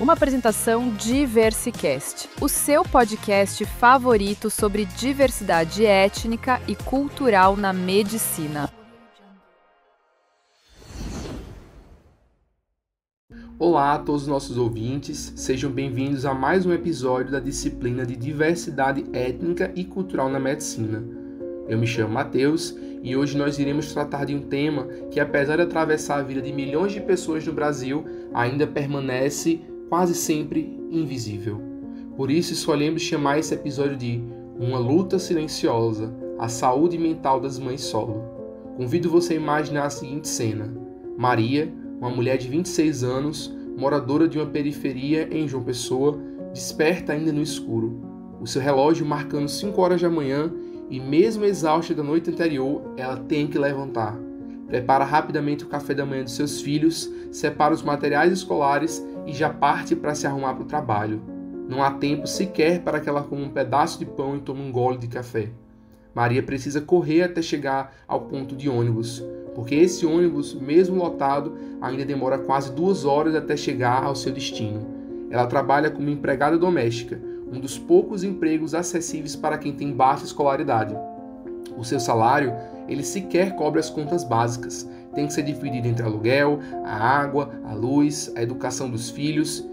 Uma apresentação Diversicast, o seu podcast favorito sobre diversidade étnica e cultural na medicina. Olá a todos os nossos ouvintes, sejam bem-vindos a mais um episódio da disciplina de Diversidade Étnica e Cultural na Medicina. Eu me chamo Matheus e hoje nós iremos tratar de um tema que, apesar de atravessar a vida de milhões de pessoas no Brasil, ainda permanece quase sempre invisível. Por isso escolhemos chamar esse episódio de Uma Luta Silenciosa, a Saúde Mental das Mães Solo. Convido você a imaginar a seguinte cena. Maria, uma mulher de 26 anos, moradora de uma periferia em João Pessoa, desperta ainda no escuro. O seu relógio marcando 5 horas da manhã e mesmo exausta da noite anterior, ela tem que levantar. Prepara rapidamente o café da manhã dos seus filhos, separa os materiais escolares e já parte para se arrumar para o trabalho. Não há tempo sequer para que ela coma um pedaço de pão e tome um gole de café. Maria precisa correr até chegar ao ponto de ônibus, porque esse ônibus, mesmo lotado, ainda demora quase 2 horas até chegar ao seu destino. Ela trabalha como empregada doméstica, um dos poucos empregos acessíveis para quem tem baixa escolaridade. O seu salário, ele sequer cobre as contas básicas. Tem que ser dividido entre aluguel, a água, a luz, a educação dos filhos.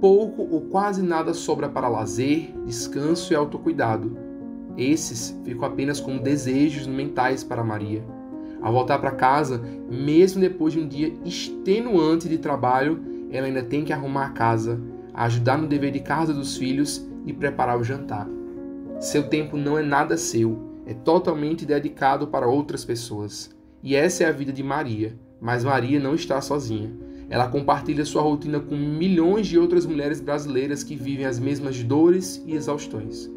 Pouco ou quase nada sobra para lazer, descanso e autocuidado. Esses ficam apenas como desejos mentais para Maria. Ao voltar para casa, mesmo depois de um dia extenuante de trabalho, ela ainda tem que arrumar a casa, ajudar no dever de casa dos filhos e preparar o jantar. Seu tempo não é nada seu, é totalmente dedicado para outras pessoas. E essa é a vida de Maria, mas Maria não está sozinha. Ela compartilha sua rotina com milhões de outras mulheres brasileiras que vivem as mesmas dores e exaustões.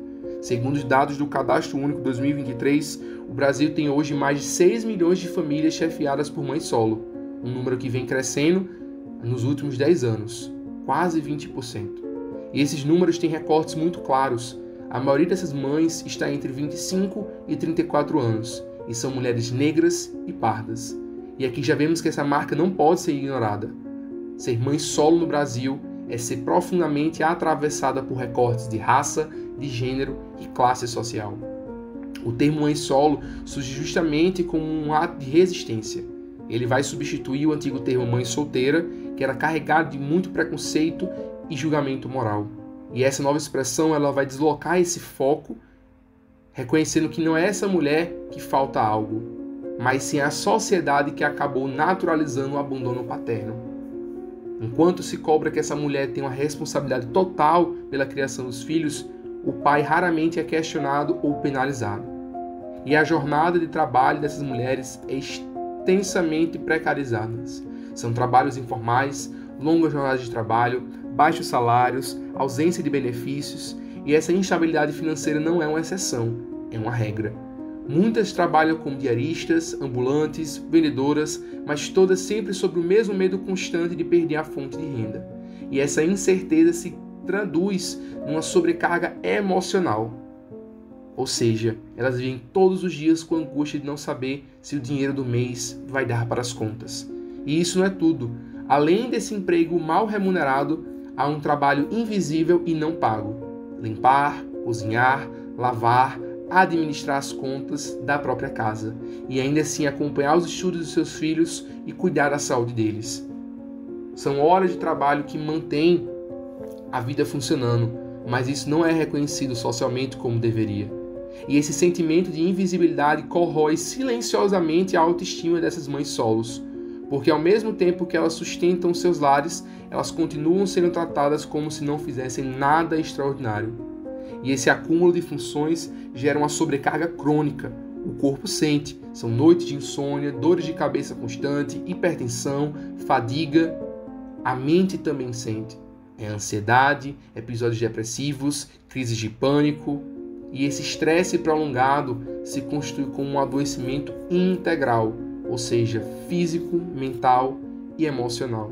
Segundo os dados do Cadastro Único 2023, o Brasil tem hoje mais de 6 milhões de famílias chefiadas por mães solo, um número que vem crescendo nos últimos 10 anos, quase 20%. E esses números têm recortes muito claros. A maioria dessas mães está entre 25 e 34 anos, e são mulheres negras e pardas. E aqui já vemos que essa marca não pode ser ignorada. Ser mãe solo no Brasil é ser profundamente atravessada por recortes de raça, de gênero e classe social. O termo mãe solo surge justamente como um ato de resistência. Ele vai substituir o antigo termo mãe solteira, que era carregado de muito preconceito e julgamento moral. E essa nova expressão ela vai deslocar esse foco, reconhecendo que não é essa mulher que falta algo, mas sim a sociedade que acabou naturalizando o abandono paterno. Enquanto se cobra que essa mulher tem uma responsabilidade total pela criação dos filhos, o pai raramente é questionado ou penalizado. E a jornada de trabalho dessas mulheres é extensamente precarizada. São trabalhos informais, longas jornadas de trabalho, baixos salários, ausência de benefícios, e essa instabilidade financeira não é uma exceção, é uma regra. Muitas trabalham como diaristas, ambulantes, vendedoras, mas todas sempre sob o mesmo medo constante de perder a fonte de renda. E essa incerteza se traduz numa sobrecarga emocional. Ou seja, elas vivem todos os dias com a angústia de não saber se o dinheiro do mês vai dar para as contas. E isso não é tudo. Além desse emprego mal remunerado, há um trabalho invisível e não pago. Limpar, cozinhar, lavar, administrar as contas da própria casa e ainda assim acompanhar os estudos dos seus filhos e cuidar da saúde deles. São horas de trabalho que mantêm a vida funcionando, mas isso não é reconhecido socialmente como deveria. E esse sentimento de invisibilidade corrói silenciosamente a autoestima dessas mães solos, porque ao mesmo tempo que elas sustentam seus lares, elas continuam sendo tratadas como se não fizessem nada extraordinário. E esse acúmulo de funções gera uma sobrecarga crônica. O corpo sente, são noites de insônia, dores de cabeça constante, hipertensão, fadiga. A mente também sente. É ansiedade, episódios depressivos, crises de pânico. E esse estresse prolongado se constitui como um adoecimento integral, ou seja, físico, mental e emocional.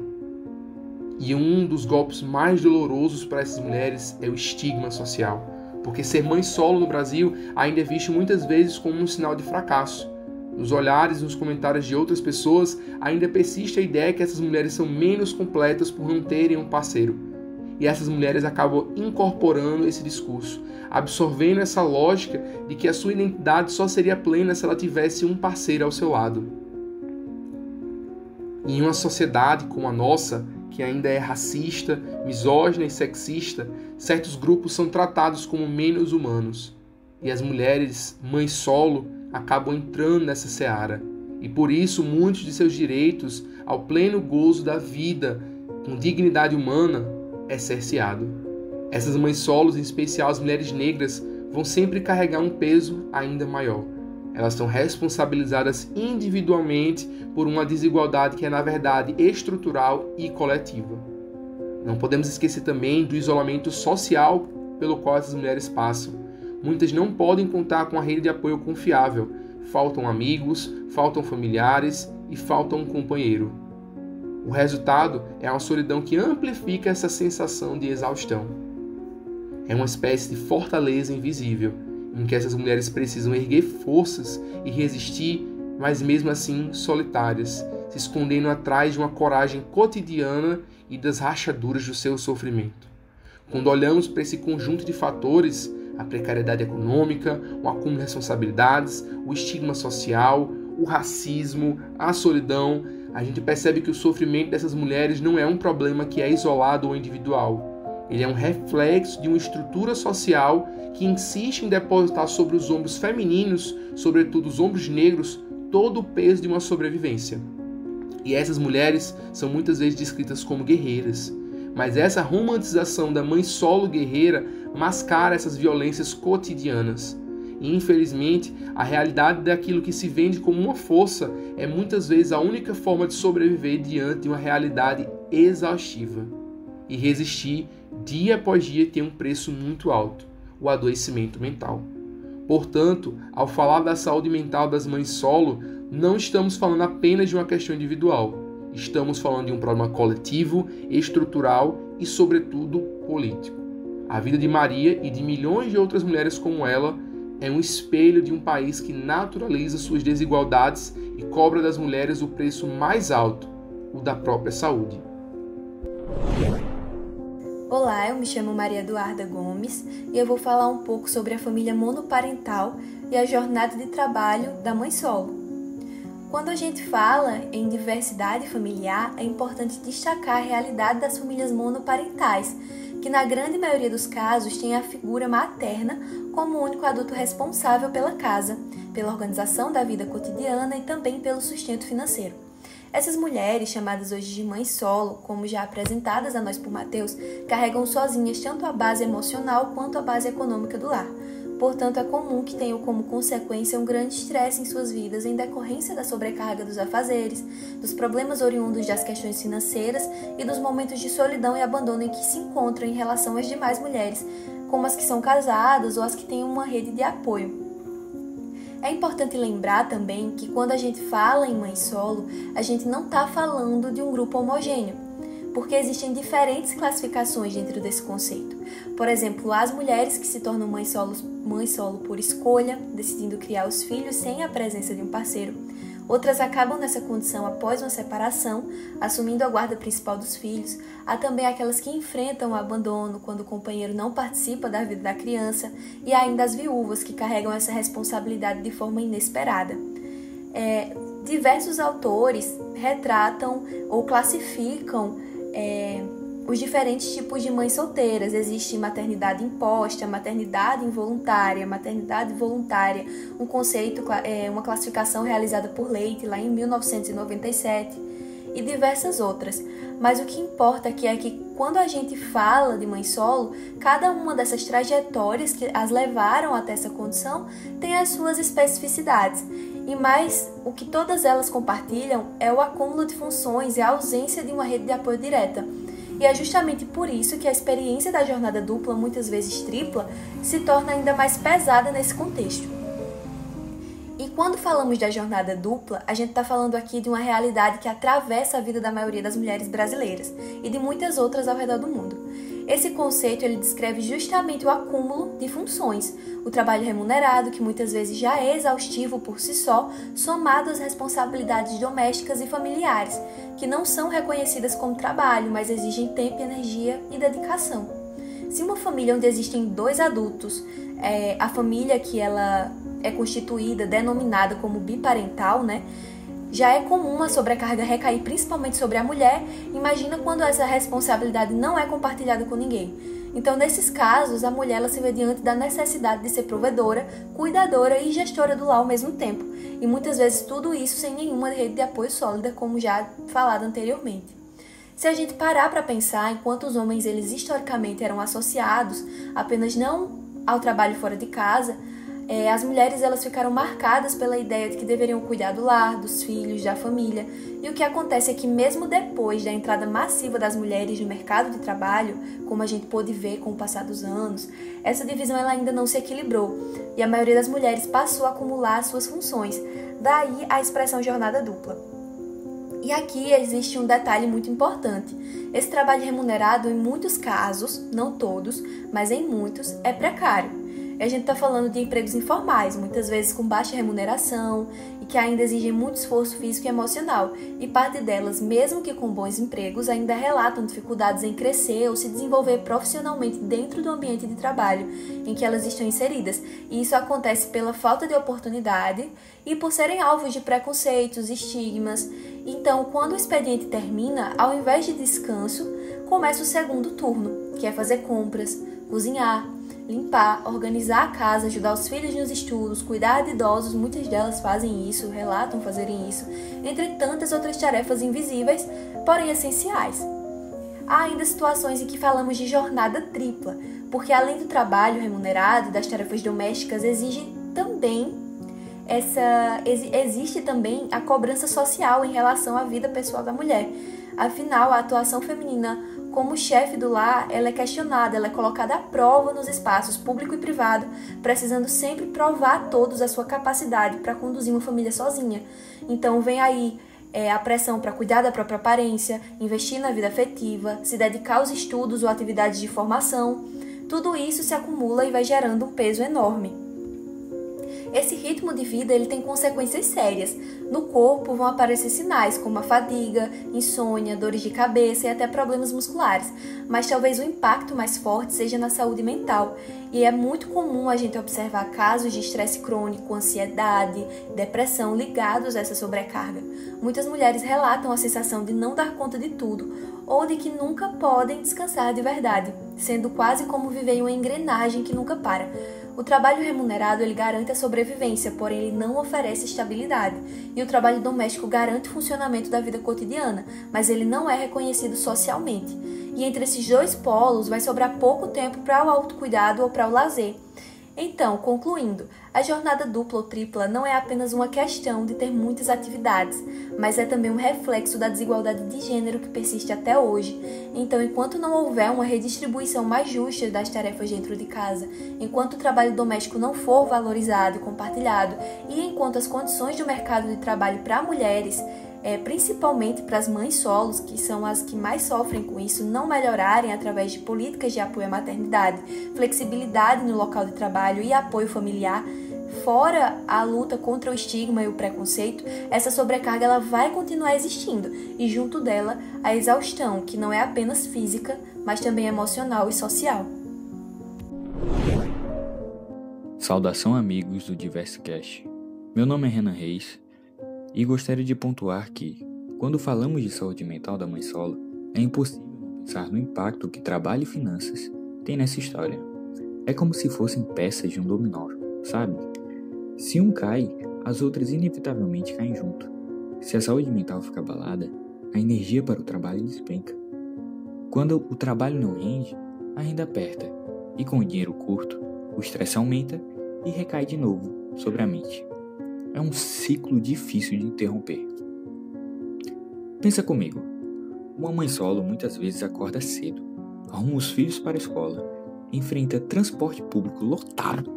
E um dos golpes mais dolorosos para essas mulheres é o estigma social, porque ser mãe solo no Brasil ainda é visto muitas vezes como um sinal de fracasso. Nos olhares e nos comentários de outras pessoas, ainda persiste a ideia que essas mulheres são menos completas por não terem um parceiro. E essas mulheres acabam incorporando esse discurso, absorvendo essa lógica de que a sua identidade só seria plena se ela tivesse um parceiro ao seu lado. Em uma sociedade como a nossa, que ainda é racista, misógina e sexista, certos grupos são tratados como menos humanos. E as mulheres, mães solo, acabam entrando nessa seara. E por isso muitos de seus direitos ao pleno gozo da vida, com dignidade humana, é cerceado. Essas mães solos, em especial as mulheres negras, vão sempre carregar um peso ainda maior. Elas são responsabilizadas individualmente por uma desigualdade que é, na verdade, estrutural e coletiva. Não podemos esquecer também do isolamento social pelo qual essas mulheres passam. Muitas não podem contar com a rede de apoio confiável. Faltam amigos, faltam familiares e faltam um companheiro. O resultado é uma solidão que amplifica essa sensação de exaustão. É uma espécie de fortaleza invisível, em que essas mulheres precisam erguer forças e resistir, mas mesmo assim solitárias, se escondendo atrás de uma coragem cotidiana e das rachaduras do seu sofrimento. Quando olhamos para esse conjunto de fatores, a precariedade econômica, o acúmulo de responsabilidades, o estigma social, o racismo, a solidão, a gente percebe que o sofrimento dessas mulheres não é um problema que é isolado ou individual. Ele é um reflexo de uma estrutura social que insiste em depositar sobre os ombros femininos, sobretudo os ombros negros, todo o peso de uma sobrevivência. E essas mulheres são muitas vezes descritas como guerreiras. Mas essa romantização da mãe solo guerreira mascara essas violências cotidianas. E, infelizmente, a realidade daquilo que se vende como uma força é muitas vezes a única forma de sobreviver diante de uma realidade exaustiva. E resistir, dia após dia, tem um preço muito alto: o adoecimento mental. Portanto, ao falar da saúde mental das mães solo, não estamos falando apenas de uma questão individual. Estamos falando de um problema coletivo, estrutural e, sobretudo, político. A vida de Maria e de milhões de outras mulheres como ela é um espelho de um país que naturaliza suas desigualdades e cobra das mulheres o preço mais alto, o da própria saúde. Olá, eu me chamo Maria Eduarda Gomes e eu vou falar um pouco sobre a família monoparental e a jornada de trabalho da mãe solo. Quando a gente fala em diversidade familiar, é importante destacar a realidade das famílias monoparentais, que na grande maioria dos casos tem a figura materna como o único adulto responsável pela casa, pela organização da vida cotidiana e também pelo sustento financeiro. Essas mulheres, chamadas hoje de mães solo, como já apresentadas a nós por Mateus, carregam sozinhas tanto a base emocional quanto a base econômica do lar. Portanto, é comum que tenham como consequência um grande estresse em suas vidas em decorrência da sobrecarga dos afazeres, dos problemas oriundos das questões financeiras e dos momentos de solidão e abandono em que se encontram em relação às demais mulheres, como as que são casadas ou as que têm uma rede de apoio. É importante lembrar também que quando a gente fala em mãe solo, a gente não está falando de um grupo homogêneo, porque existem diferentes classificações dentro desse conceito. Por exemplo, as mulheres que se tornam mãe solo por escolha, decidindo criar os filhos sem a presença de um parceiro. Outras acabam nessa condição após uma separação, assumindo a guarda principal dos filhos. Há também aquelas que enfrentam o abandono quando o companheiro não participa da vida da criança, e ainda as viúvas que carregam essa responsabilidade de forma inesperada. Diversos autores retratam ou classificam os diferentes tipos de mães solteiras. Existe maternidade imposta, maternidade involuntária, maternidade voluntária, um conceito, uma classificação realizada por Leite lá em 1997 e diversas outras. Mas o que importa aqui é que quando a gente fala de mãe solo, cada uma dessas trajetórias que as levaram até essa condição tem as suas especificidades. E mais, o que todas elas compartilham é o acúmulo de funções e a ausência de uma rede de apoio direta. E é justamente por isso que a experiência da jornada dupla, muitas vezes tripla, se torna ainda mais pesada nesse contexto. E quando falamos da jornada dupla, a gente está falando aqui de uma realidade que atravessa a vida da maioria das mulheres brasileiras e de muitas outras ao redor do mundo. Esse conceito ele descreve justamente o acúmulo de funções, o trabalho remunerado, que muitas vezes já é exaustivo por si só, somado às responsabilidades domésticas e familiares, que não são reconhecidas como trabalho, mas exigem tempo, energia e dedicação. Se uma família onde existem 2 adultos, a família que ela é constituída, denominada como biparental, né? Já é comum a sobrecarga recair principalmente sobre a mulher, imagina quando essa responsabilidade não é compartilhada com ninguém. Então, nesses casos, a mulher ela se vê diante da necessidade de ser provedora, cuidadora e gestora do lar ao mesmo tempo. E muitas vezes tudo isso sem nenhuma rede de apoio sólida, como já falado anteriormente. Se a gente parar para pensar, enquanto os homens eles historicamente eram associados apenas não ao trabalho fora de casa, as mulheres elas ficaram marcadas pela ideia de que deveriam cuidar do lar, dos filhos, da família. E o que acontece é que mesmo depois da entrada massiva das mulheres no mercado de trabalho, como a gente pôde ver com o passar dos anos, essa divisão ela ainda não se equilibrou e a maioria das mulheres passou a acumular suas funções. Daí a expressão jornada dupla. E aqui existe um detalhe muito importante. Esse trabalho remunerado, em muitos casos, não todos, mas em muitos, é precário. A gente está falando de empregos informais, muitas vezes com baixa remuneração e que ainda exigem muito esforço físico e emocional. E parte delas, mesmo que com bons empregos, ainda relatam dificuldades em crescer ou se desenvolver profissionalmente dentro do ambiente de trabalho em que elas estão inseridas. E isso acontece pela falta de oportunidade e por serem alvos de preconceitos, estigmas. Então, quando o expediente termina, ao invés de descanso, começa o segundo turno, que é fazer compras, cozinhar, limpar, organizar a casa, ajudar os filhos nos estudos, cuidar de idosos, muitas delas fazem isso, relatam fazerem isso, entre tantas outras tarefas invisíveis, porém essenciais. Há ainda situações em que falamos de jornada tripla, porque além do trabalho remunerado e das tarefas domésticas, existe também a cobrança social em relação à vida pessoal da mulher. Afinal, a atuação feminina como chefe do lar, ela é questionada, ela é colocada à prova nos espaços público e privado, precisando sempre provar a todos a sua capacidade para conduzir uma família sozinha. Então vem aí a pressão para cuidar da própria aparência, investir na vida afetiva, se dedicar aos estudos ou atividades de formação. Tudo isso se acumula e vai gerando um peso enorme. Esse ritmo de vida ele tem consequências sérias. No corpo vão aparecer sinais como a fadiga, insônia, dores de cabeça e até problemas musculares, mas talvez o impacto mais forte seja na saúde mental. E é muito comum a gente observar casos de estresse crônico, ansiedade, depressão ligados a essa sobrecarga. Muitas mulheres relatam a sensação de não dar conta de tudo ou de que nunca podem descansar de verdade, sendo quase como viver em uma engrenagem que nunca para. O trabalho remunerado ele garante a sobrevivência, porém ele não oferece estabilidade. E o trabalho doméstico garante o funcionamento da vida cotidiana, mas ele não é reconhecido socialmente. E entre esses 2 polos vai sobrar pouco tempo para o autocuidado ou para o lazer. Então, concluindo, a jornada dupla ou tripla não é apenas uma questão de ter muitas atividades, mas é também um reflexo da desigualdade de gênero que persiste até hoje. Então, enquanto não houver uma redistribuição mais justa das tarefas dentro de casa, enquanto o trabalho doméstico não for valorizado e compartilhado, e enquanto as condições do mercado de trabalho para mulheres, principalmente para as mães solos, que são as que mais sofrem com isso, não melhorarem através de políticas de apoio à maternidade, flexibilidade no local de trabalho e apoio familiar, fora a luta contra o estigma e o preconceito, essa sobrecarga ela vai continuar existindo e junto dela a exaustão, que não é apenas física, mas também emocional e social. Saudação amigos do DiversoCast. Meu nome é Renan Reis e gostaria de pontuar que, quando falamos de saúde mental da mãe solo, é impossível não pensar no impacto que trabalho e finanças têm nessa história. É como se fossem peças de um dominó, sabe? Se um cai, as outras inevitavelmente caem junto. Se a saúde mental fica abalada, a energia para o trabalho despenca. Quando o trabalho não rende, a renda aperta, e com o dinheiro curto, o estresse aumenta e recai de novo sobre a mente. É um ciclo difícil de interromper. Pensa comigo, uma mãe solo muitas vezes acorda cedo, arruma os filhos para a escola, enfrenta transporte público lotado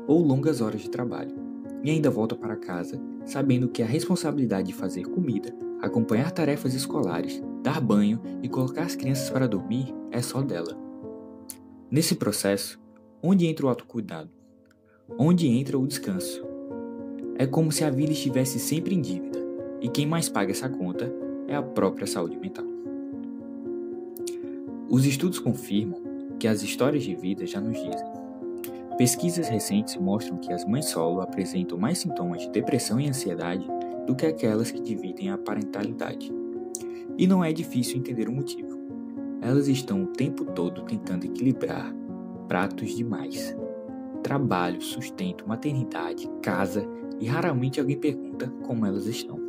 ou longas horas de trabalho, e ainda volta para casa sabendo que a responsabilidade de fazer comida, acompanhar tarefas escolares, dar banho e colocar as crianças para dormir é só dela. Nesse processo, onde entra o autocuidado? Onde entra o descanso? É como se a vida estivesse sempre em dívida, e quem mais paga essa conta é a própria saúde mental. Os estudos confirmam que as histórias de vida já nos dizem. Pesquisas recentes mostram que as mães solo apresentam mais sintomas de depressão e ansiedade do que aquelas que dividem a parentalidade. E não é difícil entender o motivo. Elas estão o tempo todo tentando equilibrar pratos demais. Trabalho, sustento, maternidade, casa e raramente alguém pergunta como elas estão.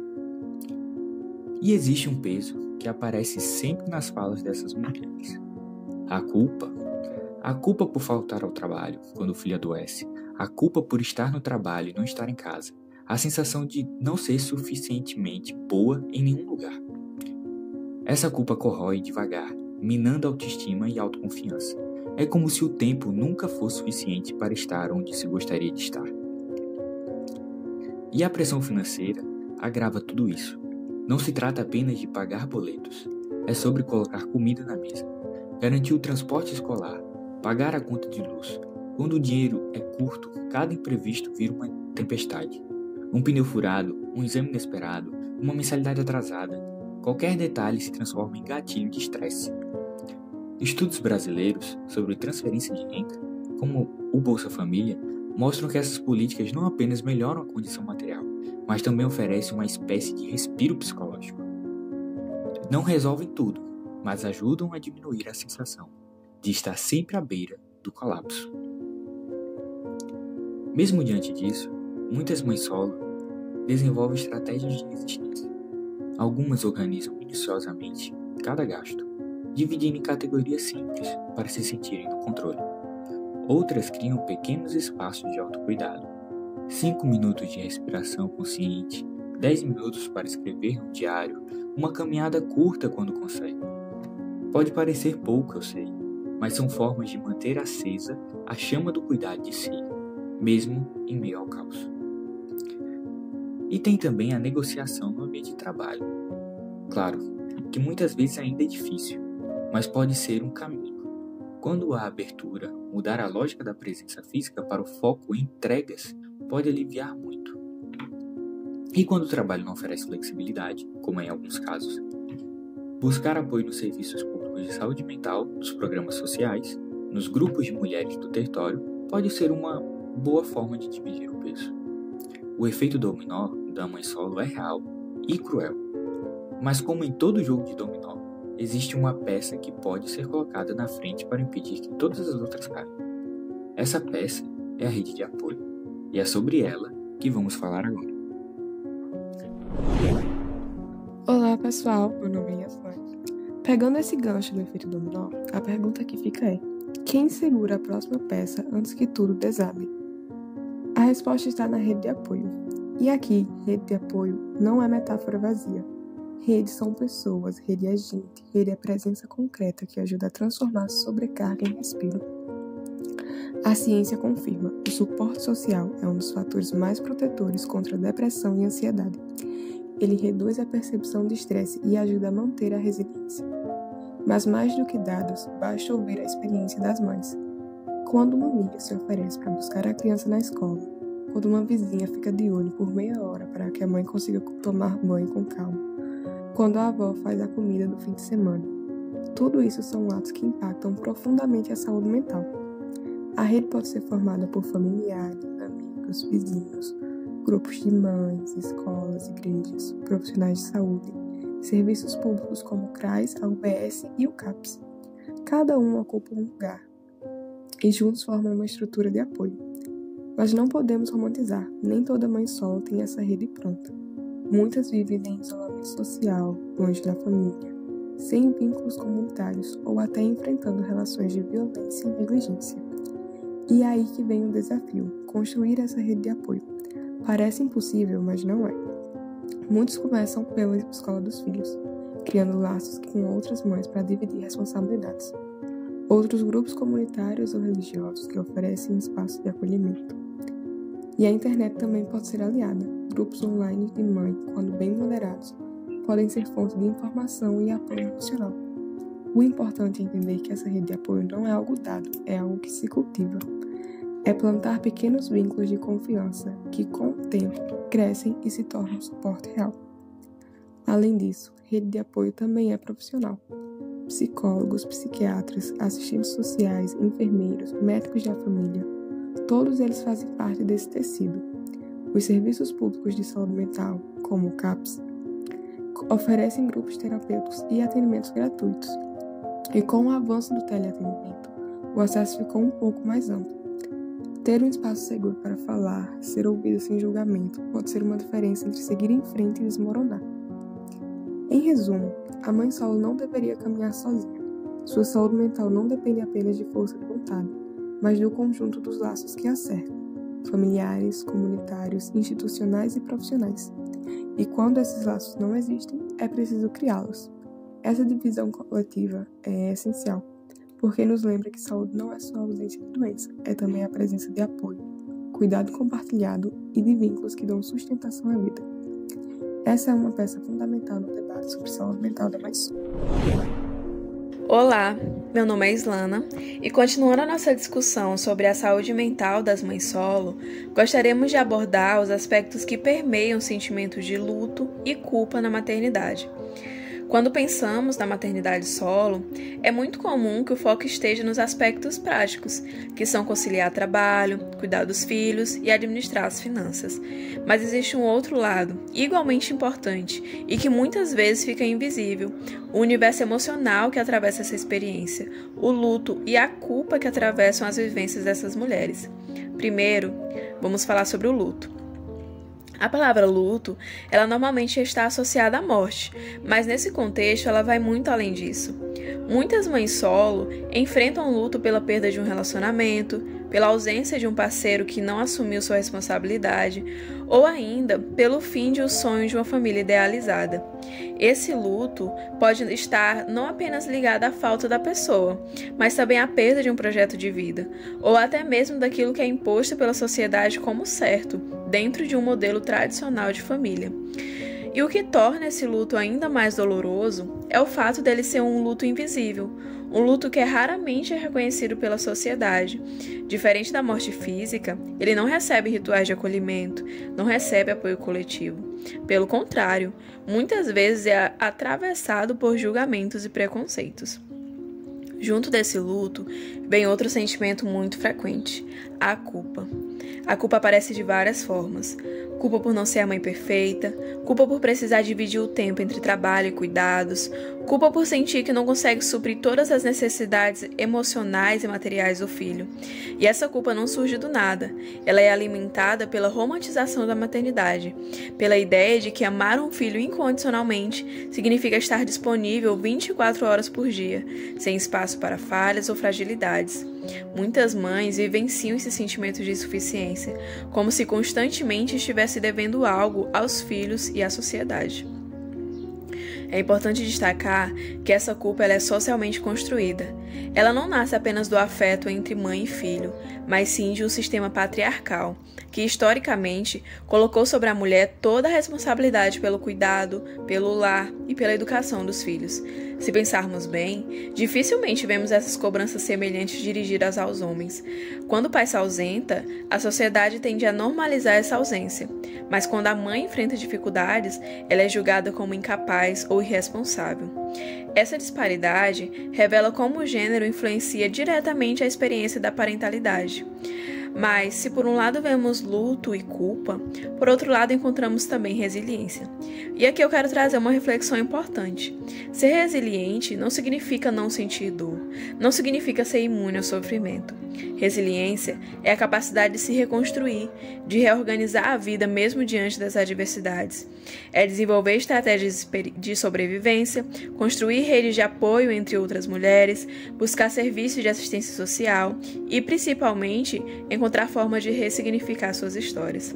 E existe um peso que aparece sempre nas falas dessas mulheres. A culpa por faltar ao trabalho quando o filho adoece, a culpa por estar no trabalho e não estar em casa, a sensação de não ser suficientemente boa em nenhum lugar. Essa culpa corrói devagar, minando a autoestima e a autoconfiança. É como se o tempo nunca fosse suficiente para estar onde se gostaria de estar. E a pressão financeira agrava tudo isso. Não se trata apenas de pagar boletos, é sobre colocar comida na mesa, garantir o transporte escolar, pagar a conta de luz. Quando o dinheiro é curto, cada imprevisto vira uma tempestade. Um pneu furado, um exame inesperado, uma mensalidade atrasada. Qualquer detalhe se transforma em gatilho de estresse. Estudos brasileiros sobre transferência de renda, como o Bolsa Família, mostram que essas políticas não apenas melhoram a condição material, mas também oferecem uma espécie de respiro psicológico. Não resolvem tudo, mas ajudam a diminuir a sensação de estar sempre à beira do colapso. Mesmo diante disso, muitas mães solo desenvolvem estratégias de resistência. Algumas organizam minuciosamente cada gasto, dividindo em categorias simples para se sentirem no controle. Outras criam pequenos espaços de autocuidado. 5 minutos de respiração consciente, 10 minutos para escrever no diário, uma caminhada curta quando consegue. Pode parecer pouco, eu sei, mas são formas de manter acesa a chama do cuidado de si, mesmo em meio ao caos. E tem também a negociação no ambiente de trabalho. Claro, que muitas vezes ainda é difícil, mas pode ser um caminho. Quando há abertura, mudar a lógica da presença física para o foco em entregas pode aliviar muito. E quando o trabalho não oferece flexibilidade, como é em alguns casos, buscar apoio nos serviços públicos de saúde mental, nos programas sociais, nos grupos de mulheres do território, pode ser uma boa forma de dividir o peso. O efeito dominó da mãe solo é real e cruel, mas como em todo jogo de dominó, existe uma peça que pode ser colocada na frente para impedir que todas as outras caiam. Essa peça é a rede de apoio, e é sobre ela que vamos falar agora. Olá pessoal, meu nome é Yasmine. Pegando esse gancho do efeito dominó, a pergunta que fica é: quem segura a próxima peça antes que tudo desabe? A resposta está na rede de apoio. E aqui, rede de apoio não é metáfora vazia. Redes são pessoas, rede é gente, rede é presença concreta que ajuda a transformar sobrecarga em respiro. A ciência confirma, o suporte social é um dos fatores mais protetores contra a depressão e a ansiedade. Ele reduz a percepção de estresse e ajuda a manter a resiliência. Mas mais do que dados, basta ouvir a experiência das mães. Quando uma amiga se oferece para buscar a criança na escola, quando uma vizinha fica de olho por meia hora para que a mãe consiga tomar banho com calma, quando a avó faz a comida no fim de semana. Tudo isso são atos que impactam profundamente a saúde mental. A rede pode ser formada por familiares, amigos, vizinhos, grupos de mães, escolas, igrejas, profissionais de saúde, serviços públicos como o CRAS, a UBS e o CAPS. Cada um ocupa um lugar e juntos formam uma estrutura de apoio. Mas não podemos romantizar, nem toda mãe solo tem essa rede pronta. Muitas vivem em isolamento social, longe da família, sem vínculos comunitários ou até enfrentando relações de violência e negligência. E é aí que vem o desafio, construir essa rede de apoio. Parece impossível, mas não é. Muitos começam pela escola dos filhos, criando laços com outras mães para dividir responsabilidades. Outros grupos comunitários ou religiosos que oferecem espaço de acolhimento. E a internet também pode ser aliada. Grupos online de mãe, quando bem moderados, podem ser fonte de informação e apoio emocional. O importante é entender que essa rede de apoio não é algo dado, é algo que se cultiva. É plantar pequenos vínculos de confiança que, com o tempo, crescem e se tornam um suporte real. Além disso, rede de apoio também é profissional. Psicólogos, psiquiatras, assistentes sociais, enfermeiros, médicos da família, todos eles fazem parte desse tecido. Os serviços públicos de saúde mental, como o CAPS, oferecem grupos terapêuticos e atendimentos gratuitos. E com o avanço do teleatendimento, o acesso ficou um pouco mais amplo. Ter um espaço seguro para falar, ser ouvido sem julgamento, pode ser uma diferença entre seguir em frente e desmoronar. Em resumo, a mãe solo não deveria caminhar sozinha. Sua saúde mental não depende apenas de força de vontade, mas do conjunto dos laços que a cercam, familiares, comunitários, institucionais e profissionais. E quando esses laços não existem, é preciso criá-los. Essa divisão coletiva é essencial, porque nos lembra que saúde não é só a ausência de doença, é também a presença de apoio, cuidado compartilhado e de vínculos que dão sustentação à vida. Essa é uma peça fundamental no debate sobre saúde mental da mãe solo. Olá, meu nome é Islana e continuando a nossa discussão sobre a saúde mental das mães solo, gostaríamos de abordar os aspectos que permeiam sentimentos de luto e culpa na maternidade. Quando pensamos na maternidade solo, é muito comum que o foco esteja nos aspectos práticos, que são conciliar trabalho, cuidar dos filhos e administrar as finanças. Mas existe um outro lado, igualmente importante, e que muitas vezes fica invisível, o universo emocional que atravessa essa experiência, o luto e a culpa que atravessam as vivências dessas mulheres. Primeiro, vamos falar sobre o luto. A palavra luto, ela normalmente está associada à morte, mas nesse contexto ela vai muito além disso. Muitas mães solo enfrentam luto pela perda de um relacionamento, pela ausência de um parceiro que não assumiu sua responsabilidade, ou ainda pelo fim de um sonho de uma família idealizada. Esse luto pode estar não apenas ligado à falta da pessoa, mas também à perda de um projeto de vida, ou até mesmo daquilo que é imposto pela sociedade como certo, dentro de um modelo tradicional de família. E o que torna esse luto ainda mais doloroso é o fato dele ser um luto invisível, um luto que raramente é reconhecido pela sociedade. Diferente da morte física, ele não recebe rituais de acolhimento, não recebe apoio coletivo. Pelo contrário, muitas vezes é atravessado por julgamentos e preconceitos. Junto desse luto, vem outro sentimento muito frequente, a culpa. A culpa aparece de várias formas. Culpa por não ser a mãe perfeita, culpa por precisar dividir o tempo entre trabalho e cuidados, culpa por sentir que não consegue suprir todas as necessidades emocionais e materiais do filho. E essa culpa não surge do nada, ela é alimentada pela romantização da maternidade, pela ideia de que amar um filho incondicionalmente significa estar disponível 24 horas por dia, sem espaço para falhas ou fragilidades. Muitas mães vivenciam esse sentimento de insuficiência, como se constantemente estivesse devendo algo aos filhos e à sociedade. É importante destacar que essa culpa ela é socialmente construída. Ela não nasce apenas do afeto entre mãe e filho, mas sim de um sistema patriarcal, que historicamente colocou sobre a mulher toda a responsabilidade pelo cuidado, pelo lar e pela educação dos filhos. Se pensarmos bem, dificilmente vemos essas cobranças semelhantes dirigidas aos homens. Quando o pai se ausenta, a sociedade tende a normalizar essa ausência, mas quando a mãe enfrenta dificuldades, ela é julgada como incapaz ou irresponsável. Essa disparidade revela como o gênero influencia diretamente a experiência da parentalidade. Mas, se por um lado vemos luto e culpa, por outro lado encontramos também resiliência. E aqui eu quero trazer uma reflexão importante. Ser resiliente não significa não sentir dor, não significa ser imune ao sofrimento. Resiliência é a capacidade de se reconstruir, de reorganizar a vida mesmo diante das adversidades. É desenvolver estratégias de sobrevivência, construir redes de apoio entre outras mulheres, buscar serviços de assistência social e, principalmente, encontrar formas de ressignificar suas histórias.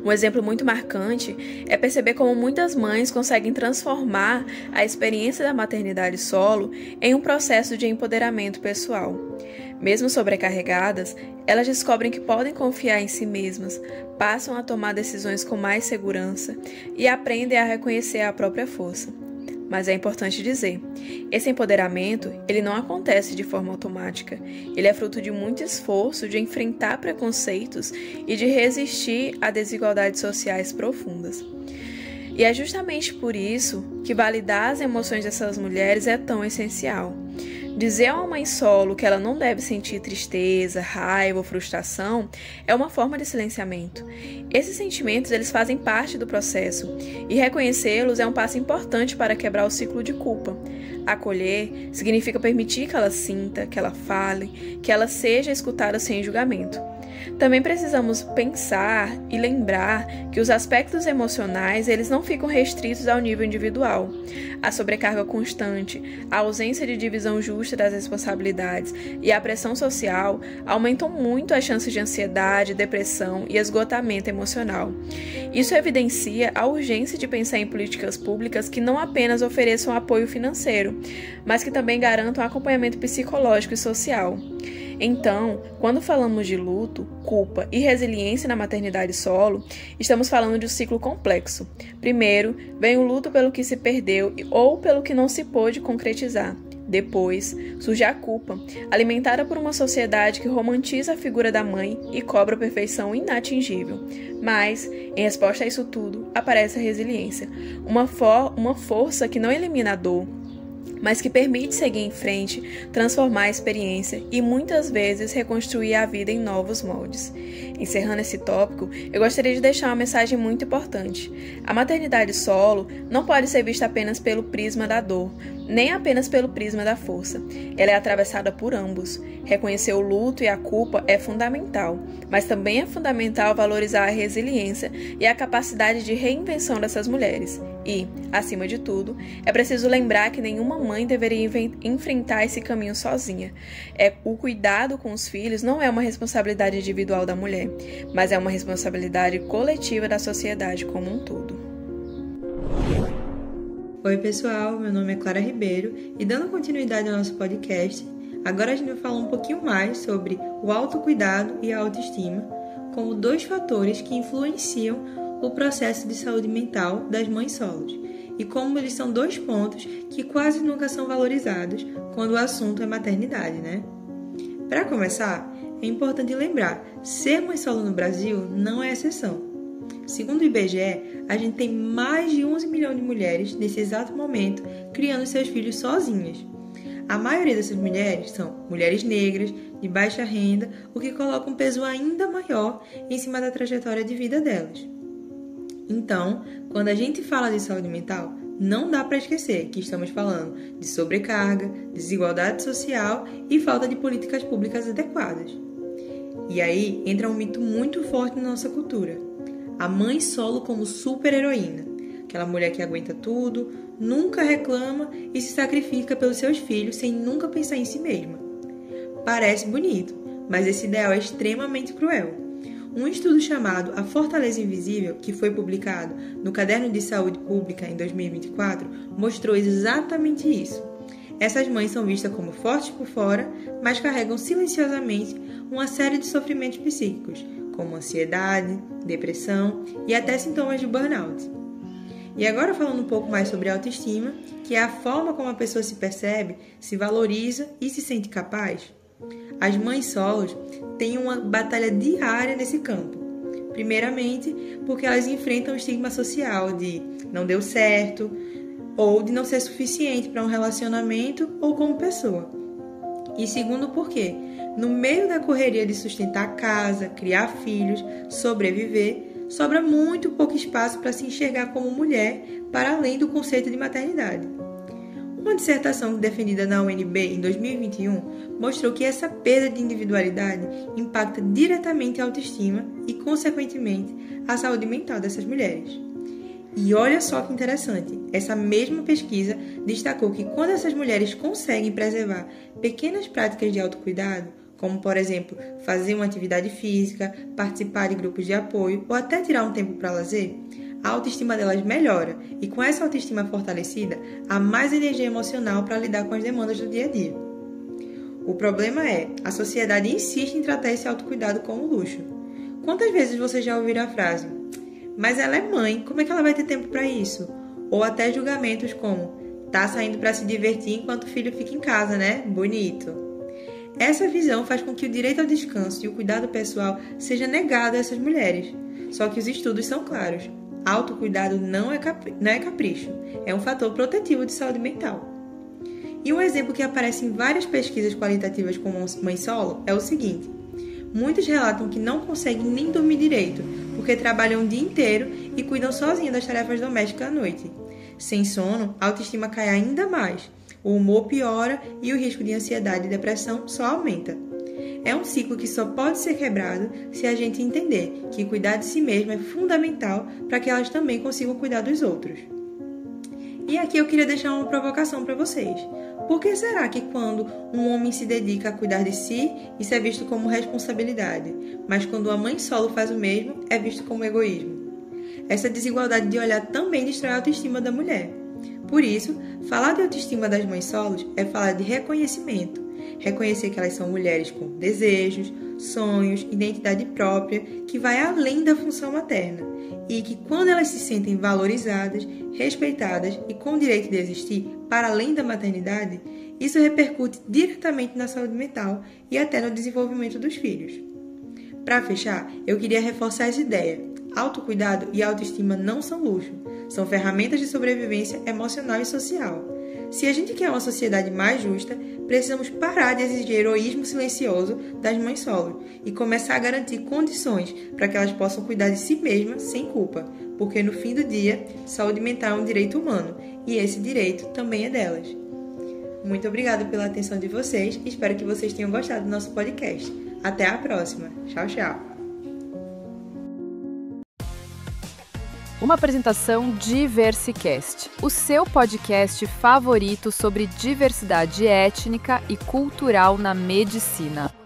Um exemplo muito marcante é perceber como muitas mães conseguem transformar a experiência da maternidade solo em um processo de empoderamento pessoal. Mesmo sobrecarregadas, elas descobrem que podem confiar em si mesmas, passam a tomar decisões com mais segurança e aprendem a reconhecer a própria força. mas é importante dizer, esse empoderamento, ele não acontece de forma automática. Ele é fruto de muito esforço de enfrentar preconceitos e de resistir a desigualdades sociais profundas. E é justamente por isso que validar as emoções dessas mulheres é tão essencial. Dizer a uma mãe solo que ela não deve sentir tristeza, raiva ou frustração é uma forma de silenciamento. Esses sentimentos eles fazem parte do processo e reconhecê-los é um passo importante para quebrar o ciclo de culpa. Acolher significa permitir que ela sinta, que ela fale, que ela seja escutada sem julgamento. Também precisamos pensar e lembrar que os aspectos emocionais eles não ficam restritos ao nível individual. A sobrecarga constante, a ausência de divisão justa das responsabilidades e a pressão social aumentam muito as chances de ansiedade, depressão e esgotamento emocional. Isso evidencia a urgência de pensar em políticas públicas que não apenas ofereçam apoio financeiro, mas que também garantam acompanhamento psicológico e social. Então, quando falamos de luto, culpa e resiliência na maternidade solo, estamos falando de um ciclo complexo. Primeiro, vem o luto pelo que se perdeu ou pelo que não se pôde concretizar. Depois, surge a culpa, alimentada por uma sociedade que romantiza a figura da mãe e cobra a perfeição inatingível. Mas, em resposta a isso tudo, aparece a resiliência, uma força que não elimina a dor, mas que permite seguir em frente, transformar a experiência e muitas vezes reconstruir a vida em novos moldes. Encerrando esse tópico, eu gostaria de deixar uma mensagem muito importante. A maternidade solo não pode ser vista apenas pelo prisma da dor, nem apenas pelo prisma da força. Ela é atravessada por ambos. Reconhecer o luto e a culpa é fundamental, mas também é fundamental valorizar a resiliência e a capacidade de reinvenção dessas mulheres. E, acima de tudo, é preciso lembrar que nenhuma mãe deveria enfrentar esse caminho sozinha. O cuidado com os filhos não é uma responsabilidade individual da mulher, mas é uma responsabilidade coletiva da sociedade como um todo. Oi pessoal, meu nome é Clara Ribeiro e dando continuidade ao nosso podcast, agora a gente vai falar um pouquinho mais sobre o autocuidado e a autoestima como dois fatores que influenciam o processo de saúde mental das mães solos e como eles são dois pontos que quase nunca são valorizados quando o assunto é maternidade, né? Para começar, é importante lembrar, ser mãe solo no Brasil não é exceção. Segundo o IBGE, a gente tem mais de 11 milhões de mulheres nesse exato momento criando seus filhos sozinhas. A maioria dessas mulheres são mulheres negras, de baixa renda, o que coloca um peso ainda maior em cima da trajetória de vida delas. Então, quando a gente fala de saúde mental, não dá para esquecer que estamos falando de sobrecarga, desigualdade social e falta de políticas públicas adequadas. E aí entra um mito muito forte na nossa cultura. A mãe solo como super-heroína, aquela mulher que aguenta tudo, nunca reclama e se sacrifica pelos seus filhos sem nunca pensar em si mesma. Parece bonito, mas esse ideal é extremamente cruel. Um estudo chamado A Fortaleza Invisível, que foi publicado no Caderno de Saúde Pública em 2024, mostrou exatamente isso. Essas mães são vistas como fortes por fora, mas carregam silenciosamente uma série de sofrimentos psíquicos, como ansiedade, depressão e até sintomas de burnout. E agora falando um pouco mais sobre autoestima, que é a forma como a pessoa se percebe, se valoriza e se sente capaz. As mães solos têm uma batalha diária nesse campo. Primeiramente, porque elas enfrentam o estigma social de não deu certo ou de não ser suficiente para um relacionamento ou como pessoa. E segundo, porque no meio da correria de sustentar a casa, criar filhos, sobreviver, sobra muito pouco espaço para se enxergar como mulher para além do conceito de maternidade. Uma dissertação defendida na UNB em 2021 mostrou que essa perda de individualidade impacta diretamente a autoestima e, consequentemente, a saúde mental dessas mulheres. E olha só que interessante, essa mesma pesquisa destacou que quando essas mulheres conseguem preservar pequenas práticas de autocuidado, como, por exemplo, fazer uma atividade física, participar de grupos de apoio ou até tirar um tempo para lazer, a autoestima delas melhora e com essa autoestima fortalecida, há mais energia emocional para lidar com as demandas do dia a dia. O problema é, a sociedade insiste em tratar esse autocuidado como luxo. Quantas vezes você já ouviu a frase, mas ela é mãe, como é que ela vai ter tempo para isso? Ou até julgamentos como, Tá saindo para se divertir enquanto o filho fica em casa, né? Bonito. Essa visão faz com que o direito ao descanso e o cuidado pessoal seja negado a essas mulheres. Só que os estudos são claros. Autocuidado não é capricho, é um fator protetivo de saúde mental. E um exemplo que aparece em várias pesquisas qualitativas com mãe solo é o seguinte: muitos relatam que não conseguem nem dormir direito, porque trabalham o dia inteiro e cuidam sozinhas das tarefas domésticas à noite. Sem sono, a autoestima cai ainda mais, o humor piora e o risco de ansiedade e depressão só aumenta. É um ciclo que só pode ser quebrado se a gente entender que cuidar de si mesmo é fundamental para que elas também consigam cuidar dos outros. E aqui eu queria deixar uma provocação para vocês. Por que será que quando um homem se dedica a cuidar de si, isso é visto como responsabilidade, mas quando a mãe solo faz o mesmo, é visto como egoísmo? Essa desigualdade de olhar também destrói a autoestima da mulher. Por isso, falar de autoestima das mães solos é falar de reconhecimento. Reconhecer que elas são mulheres com desejos, sonhos, identidade própria, que vai além da função materna. E que quando elas se sentem valorizadas, respeitadas e com o direito de existir para além da maternidade, isso repercute diretamente na saúde mental e até no desenvolvimento dos filhos. Para fechar, eu queria reforçar essa ideia. Autocuidado e autoestima não são luxo, são ferramentas de sobrevivência emocional e social. Se a gente quer uma sociedade mais justa, precisamos parar de exigir heroísmo silencioso das mães solo e começar a garantir condições para que elas possam cuidar de si mesmas sem culpa, porque no fim do dia, saúde mental é um direito humano e esse direito também é delas. Muito obrigada pela atenção de vocês e espero que vocês tenham gostado do nosso podcast. Até a próxima. Tchau, tchau. Uma apresentação Diversicast, o seu podcast favorito sobre diversidade étnica e cultural na medicina.